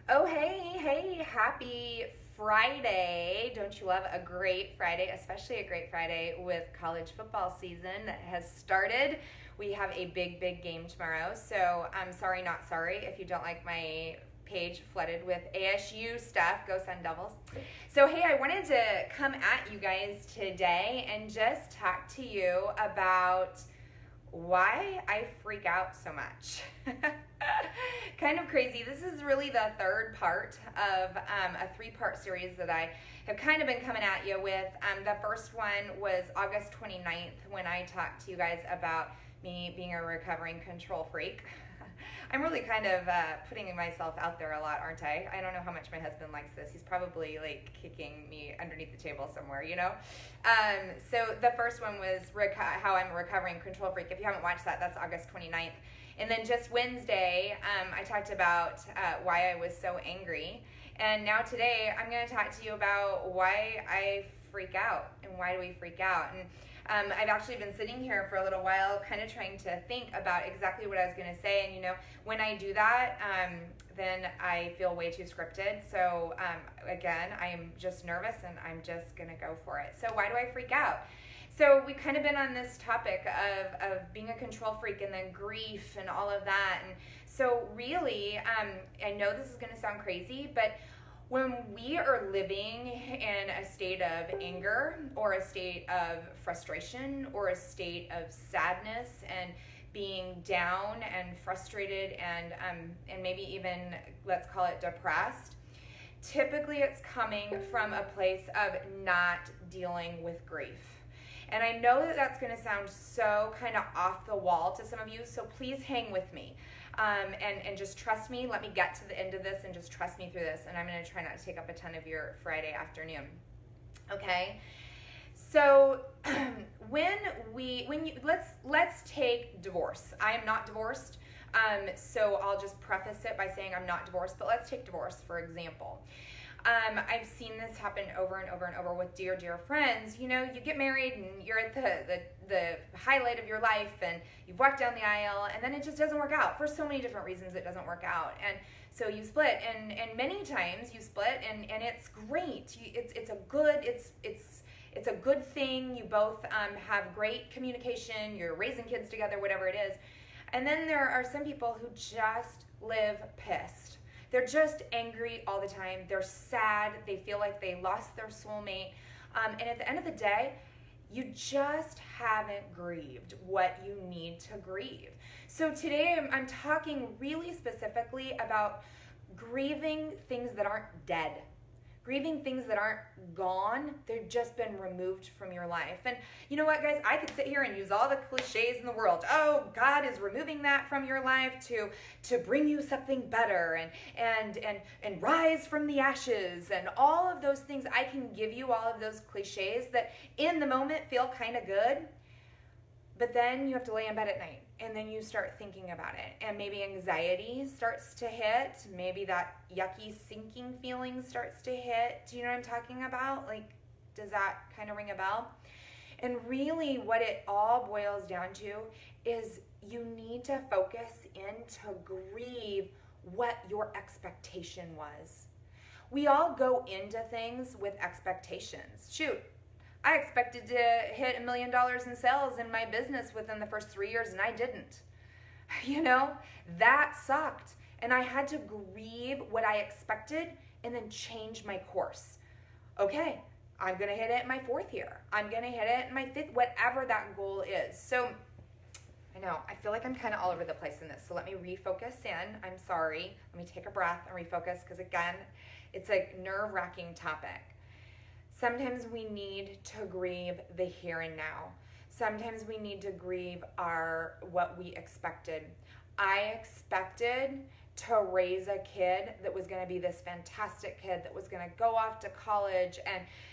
Oh, hey, happy Friday. Don't you love a great Friday, especially a great Friday with college football season that has started? We have a big game tomorrow, so I'm sorry, not sorry if you don't like my page flooded with ASU stuff. Go Sun Devils. So, hey, I wanted to come at you guys today and just talk to you about why I freak out so much. Kind of crazy. This is really the third part of a three-part series that I have kind of been coming at you with. The first one was August 29th when I talked to you guys about me being a recovering control freak. I'm really kind of putting myself out there a lot, aren't I? I don't know how much my husband likes this. He's probably like kicking me underneath the table somewhere, you know? So the first one was how I'm a recovering control freak. If you haven't watched that, that's August 29th. And then just Wednesday, I talked about why I was so angry. And now today, I'm going to talk to you about why I freak out and why do we freak out. And I've actually been sitting here for a little while kind of trying to think about exactly what I was going to say. And, you know, when I do that, then I feel way too scripted. So, again, I am just nervous and I'm just going to go for it. So why do I freak out? So we've kind of been on this topic of being a control freak and then grief and all of that. And so really, I know this is going to sound crazy, but when we are living in a state of anger or a state of frustration or a state of sadness and being down and frustrated and maybe even, let's call it, depressed, typically it's coming from a place of not dealing with grief. And I know that that's going to sound so kind of off the wall to some of you, so please hang with me. And just trust me. Let me get to the end of this and just trust me through this. And I'm going to try not to take up a ton of your Friday afternoon. Okay? So let's take divorce. I am not divorced. So I'll just preface it by saying I'm not divorced, but let's take divorce for example. I've seen this happen over and over and over with dear friends. You know, you get married and you're at the highlight of your life and you've walked down the aisle and then it just doesn't work out. For so many different reasons it doesn't work out. And so you split and many times you split and it's great. It's a good thing. You both have great communication. You're raising kids together, whatever it is. And then there are some people who just live pissed. They're just angry all the time. They're sad. They feel like they lost their soulmate. And at the end of the day, you just haven't grieved what you need to grieve. So today I'm talking really specifically about grieving things that aren't dead. Grieving things that aren't gone, they've just been removed from your life. And you know what, guys? I could sit here and use all the cliches in the world. Oh, God is removing that from your life to bring you something better and rise from the ashes and all of those things. I can give you all of those cliches that in the moment feel kind of good, but then you have to lay in bed at night and then you start thinking about it. And maybe anxiety starts to hit. Maybe that yucky sinking feeling starts to hit. Do you know what I'm talking about? Like, does that kind of ring a bell? And really what it all boils down to is you need to focus in to grieve what your expectation was. We all go into things with expectations. Shoot, I expected to hit $1 million in sales in my business within the first 3 years, and I didn't. You know, that sucked. And I had to grieve what I expected and then change my course. Okay, I'm going to hit it in my fourth year. I'm going to hit it in my fifth, whatever that goal is. So I know, I feel like I'm kind of all over the place in this. So let me refocus in. I'm sorry. Let me take a breath and refocus because, again, it's a nerve-wracking topic. Sometimes we need to grieve the here and now. Sometimes we need to grieve what we expected. I expected to raise a kid that was going to be this fantastic kid that was going to go off to college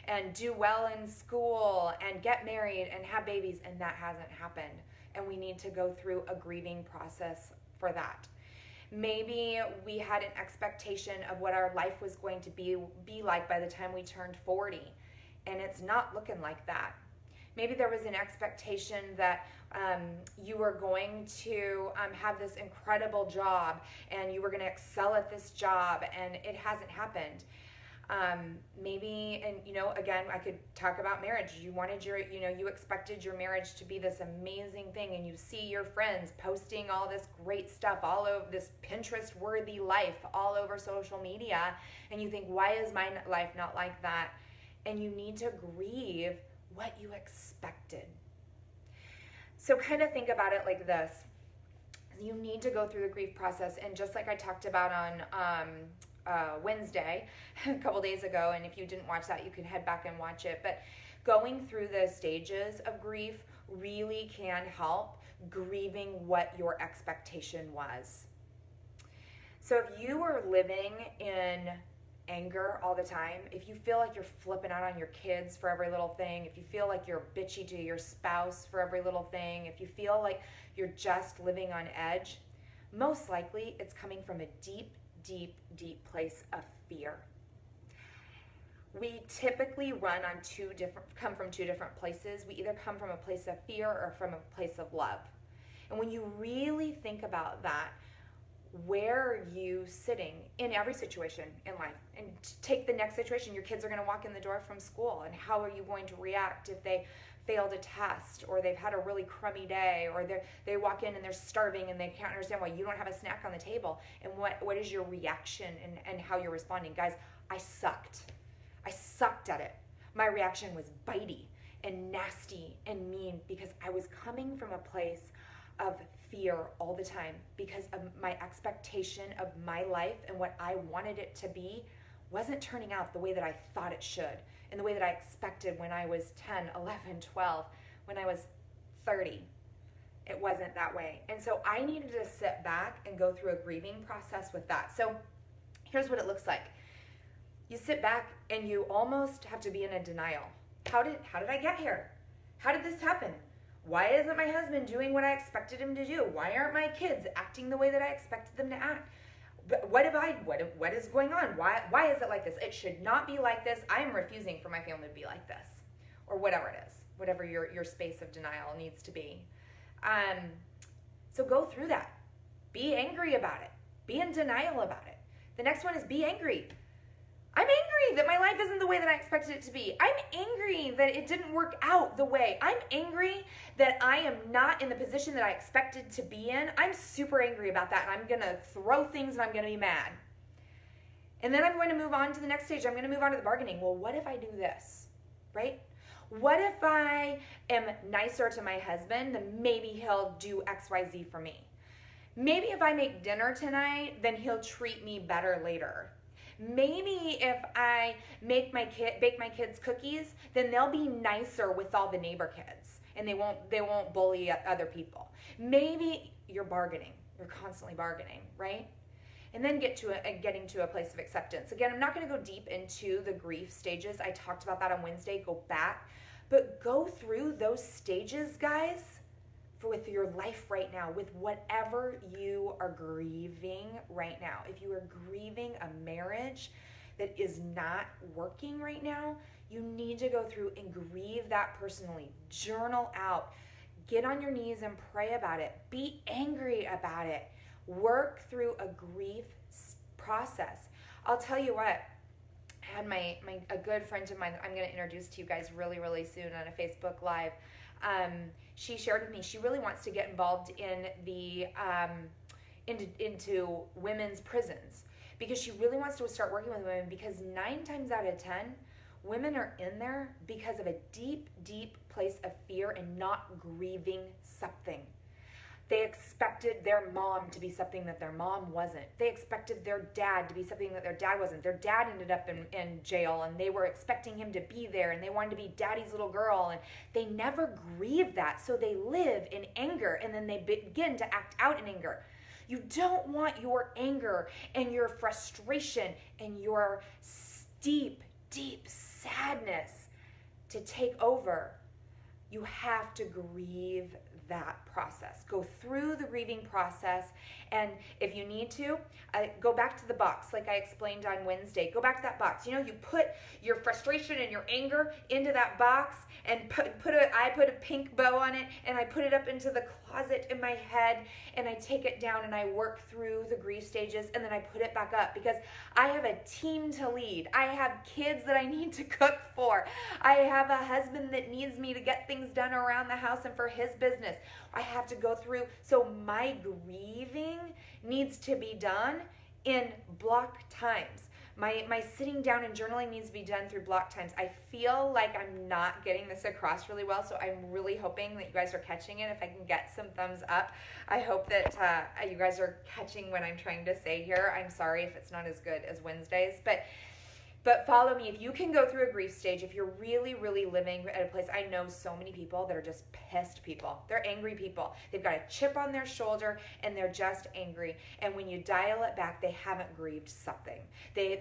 and do well in school and get married and have babies, and that hasn't happened. And we need to go through a grieving process for that. Maybe we had an expectation of what our life was going to be like by the time we turned 40, and it's not looking like that. Maybe there was an expectation that you were going to have this incredible job and you were going to excel at this job, and it hasn't happened. Maybe, and again, I could talk about marriage. You wanted you expected your marriage to be this amazing thing, and you see your friends posting all this great stuff all over this Pinterest worthy life all over social media, and you think, why is my life not like that? And you need to grieve what you expected. So kind of think about it like this. You need to go through the grief process, and just like I talked about on Wednesday, a couple days ago, and if you didn't watch that, you can head back and watch it. But going through the stages of grief really can help grieving what your expectation was. So if you were living in anger all the time, if you feel like you're flipping out on your kids for every little thing, if you feel like you're bitchy to your spouse for every little thing, if you feel like you're just living on edge, most likely it's coming from a deep place of fear. We typically come from two different places. We either come from a place of fear or from a place of love. And when you really think about that, where are you sitting in every situation in life? And take the next situation. Your kids are going to walk in the door from school, and how are you going to react if they failed a test, or they've had a really crummy day, or they walk in and they're starving and they can't understand why you don't have a snack on the table? And what is your reaction and how you're responding? Guys, I sucked at it. My reaction was bitey and nasty and mean because I was coming from a place of fear all the time because of my expectation of my life, and what I wanted it to be wasn't turning out the way that I thought it should, and the way that I expected when I was 10, 11, 12, when I was 30. It wasn't that way. And so I needed to sit back and go through a grieving process with that. So here's what it looks like. You sit back and you almost have to be in a denial. How did I get here? How did this happen? Why isn't my husband doing what I expected him to do? Why aren't my kids acting the way that I expected them to act? What is going on? Why is it like this? It should not be like this. I am refusing for my family to be like this. Or whatever it is. Whatever your space of denial needs to be. So go through that. Be angry about it. Be in denial about it. The next one is be angry. I'm angry that my life isn't the way that I expected it to be. I'm angry that it didn't work out the way. I'm angry that I am not in the position that I expected to be in. I'm super angry about that, and I'm going to throw things and I'm going to be mad. And then I'm going to move on to the next stage. I'm going to move on to the bargaining. Well, what if I do this, right? What if I am nicer to my husband, then maybe he'll do X, Y, Z for me. Maybe if I make dinner tonight, then he'll treat me better later. Maybe if I bake my kids cookies, then they'll be nicer with all the neighbor kids, and they won't bully other people. Maybe you're bargaining. You're constantly bargaining, right? And then getting to a place of acceptance. Again, I'm not going to go deep into the grief stages. I talked about that on Wednesday. Go back. But go through those stages, guys, with your life right now, with whatever you are grieving right now. If you are grieving a marriage that is not working right now, you need to go through and grieve that personally. Journal out. Get on your knees and pray about it. Be angry about it. Work through a grief process. I'll tell you what, I had a good friend of mine that I'm going to introduce to you guys really, really soon on a Facebook Live. She shared with me she really wants to get involved in the into women's prisons, because she really wants to start working with women, because 9 times out of 10 women are in there because of a deep place of fear and not grieving something. They expected their mom to be something that their mom wasn't. They expected their dad to be something that their dad wasn't. Their dad ended up in jail, and they were expecting him to be there, and they wanted to be daddy's little girl, and they never grieved that. So they live in anger, and then they begin to act out in anger. You don't want your anger and your frustration and your deep sadness to take over. You have to grieve that process. Go through the grieving process And if you need to, go back to the box like I explained on Wednesday. Go back to that box. You put your frustration and your anger into that box and I put a pink bow on it and I put it up into the closet in my head and I take it down and I work through the grief stages and then I put it back up because I have a team to lead. I have kids that I need to cook for. I have a husband that needs me to get things done around the house and for his business. I have to go through. So my grieving needs to be done in block times. My sitting down and journaling needs to be done through block times. I feel like I'm not getting this across really well, so I'm really hoping that you guys are catching it. If I can get some thumbs up, I hope that you guys are catching what I'm trying to say here. I'm sorry if it's not as good as Wednesdays, but follow me. If you can go through a grief stage, if you're really, really living at a place, I know so many people that are just pissed people. They're angry people. They've got a chip on their shoulder and they're just angry. And when you dial it back, they haven't grieved something. They've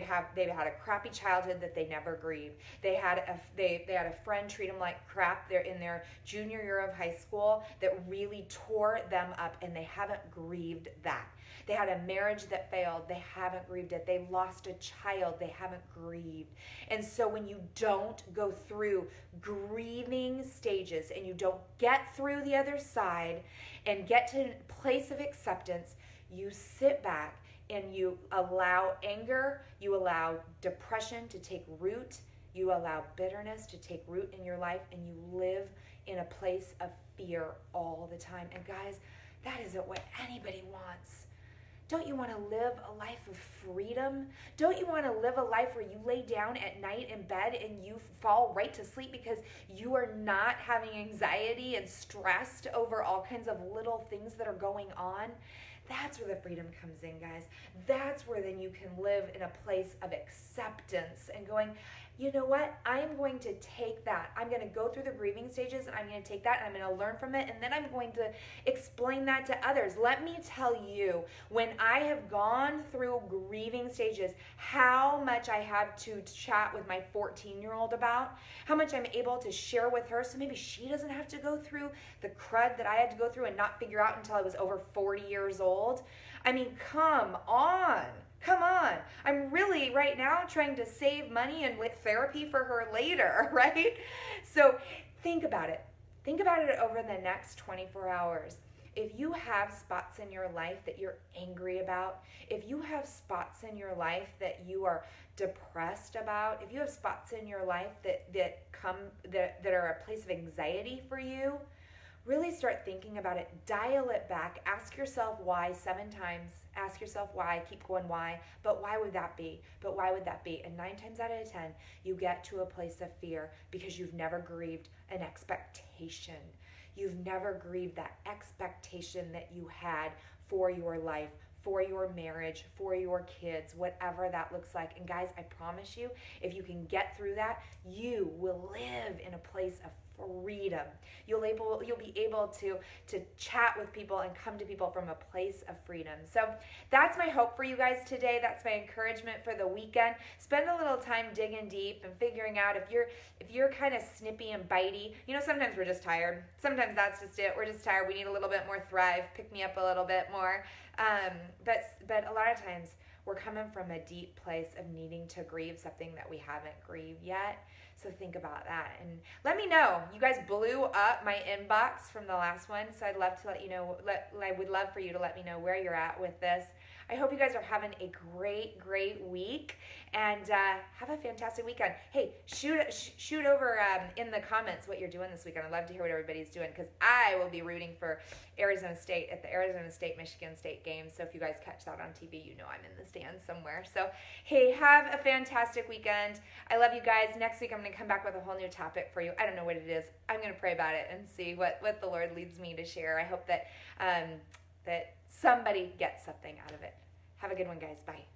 had a crappy childhood that they never grieved. They had a friend treat them like crap. They're in their junior year of high school that really tore them up and they haven't grieved that. They had a marriage that failed. They haven't grieved it. They lost a child. They haven't grieved. And so when you don't go through grieving stages and you don't get through the other side and get to a place of acceptance, you sit back and you allow anger, you allow depression to take root, you allow bitterness to take root in your life, and you live in a place of fear all the time. And guys, that isn't what anybody wants. Don't you want to live a life of freedom? Don't you want to live a life where you lay down at night in bed and you fall right to sleep because you are not having anxiety and stressed over all kinds of little things that are going on? That's where the freedom comes in, guys. That's where then you can live in a place of acceptance and going, you know what? I'm going to take that. I'm going to go through the grieving stages and I'm going to take that and I'm going to learn from it and then I'm going to explain that to others. Let me tell you, when I have gone through grieving stages, how much I have to chat with my 14-year-old about, how much I'm able to share with her so maybe she doesn't have to go through the crud that I had to go through and not figure out until I was over 40 years old. I mean, come on. Come on. I'm really right now trying to save money and with therapy for her later, right? So think about it. Think about it over the next 24 hours. If you have spots in your life that you're angry about, if you have spots in your life that you are depressed about, if you have spots in your life that are a place of anxiety for you, really start thinking about it. Dial it back. Ask yourself why 7 times. Ask yourself why. Keep going why. But why would that be? But why would that be? And 9 times out of 10, you get to a place of fear because you've never grieved an expectation. You've never grieved that expectation that you had for your life, for your marriage, for your kids, whatever that looks like. And guys, I promise you, if you can get through that, you will live in a place of freedom. You'll be able to chat with people and come to people from a place of freedom. So that's my hope for you guys today. That's my encouragement for the weekend. Spend a little time digging deep and figuring out if you're kind of snippy and bitey. Sometimes we're just tired. Sometimes that's just it. We're just tired. We need a little bit more thrive. Pick me up a little bit more. But a lot of times we're coming from a deep place of needing to grieve something that we haven't grieved yet. So think about that and let me know. You guys blew up my inbox from the last one, so I'd love to let you know. I would love for you to let me know where you're at with this. I hope you guys are having a great, great week and have a fantastic weekend. Hey, shoot over in the comments what you're doing this weekend. I'd love to hear what everybody's doing because I will be rooting for Arizona State at the Arizona State-Michigan State game. So if you guys catch that on TV, you know I'm in the stands somewhere. So, hey, have a fantastic weekend. I love you guys. Next week I'm going to come back with a whole new topic for you. I don't know what it is. I'm going to pray about it and see what the Lord leads me to share. I hope that that somebody gets something out of it. Have a good one, guys. Bye.